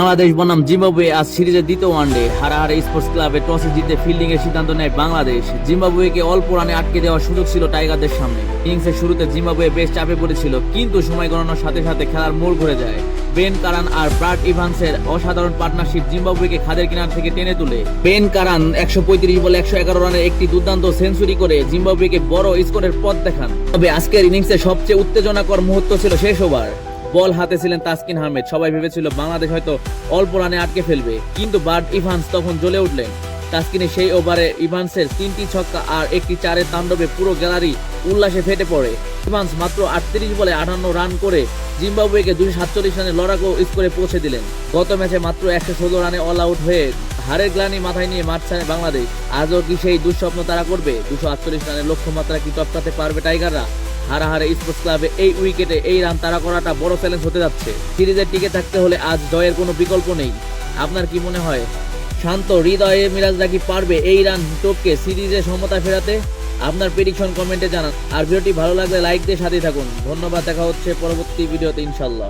বাংলাদেশ বনাম জিম্বাবুয়ে আজ সিরিজের দ্বিতীয় ওয়ানডে। হারাহারে স্পোর্টস ক্লাবে টসে জিতে ফিল্ডিং এর সিদ্ধান্ত নেয় বাংলাদেশ। জিম্বাবুয়েকে অল্প রানে আটকে দেওয়ার সুযোগ ছিল টাইগারদের সামনে। ইনিংসের শুরুতে জিম্বাবুয়ে বেশ চাপে পড়েছিল, কিন্তু সময় গণনার সাথে সাথে খেলার মোড় ঘুরে যায়। বেন কারান আর ব্রাড ইভান্সের অসাধারণ পার্টনারশিপ জিম্বাবুয়েকে খাদের কিনার থেকে টেনে তুলে। বেন কারান 135 বলে 111 রানের একটি দুর্দান্ত সেঞ্চুরি করে জিম্বাবুয়েকে বড় স্কোরের পথ দেখান। তবে আজকের ইনিংসের সবচেয়ে উত্তেজনাকর মুহূর্ত ছিল শেষ ওভার। বল হাতে ছিলেন তাসকিন আহমেদ। সবাই ভেবেছিল বাংলাদেশ হয়তো অল্প রানে আটকে ফেলবে, কিন্তু বার্ড ইভান্স তখন জ্বলে উঠলেন। তাসকিনের সেই ওভারে ইভান্সের 3টি ছক্কা আর একটি চারের তাণ্ডবে পুরো গ্যালারি উল্লাসে ফেটে পড়ে। ইভান্স মাত্র 38 বলে 58 রান করে জিম্বাবুয়েকে 247 রানে লড়াকু স্কোরে পৌঁছে দিলেন। গত ম্যাচে মাত্র 116 রানে অল আউট হয়ে হারের গ্লানি মাথায় নিয়ে মাঠ ছাড়ে বাংলাদেশ। আজও কি সেই দুঃস্বপ্ন তারা করবে? 248 রানের লক্ষ্যমাত্রা কি টপকাতে পারবে টাইগাররা? হারাহারে স্পোর্টস ক্লাবে এই উইকেটে এই রান তাড়া করাটা বড় চ্যালেঞ্জ হতে যাচ্ছে। সিরিজে টিকে থাকতে হলে আজ জয়ের কোনো বিকল্প নেই। আপনার কি মনে হয়, শান্ত হৃদয়ে মিরাজরা কি পারবে এই রান টপকে সিরিজে সমতা ফেরাতে? আপনার প্রেডিকশন কমেন্টে জানান। আর ভিডিওটি ভালো লাগলে লাইক দিয়ে সাথে থাকুন। ধন্যবাদ, দেখা হচ্ছে পরবর্তী ভিডিওতে ইনশাল্লাহ।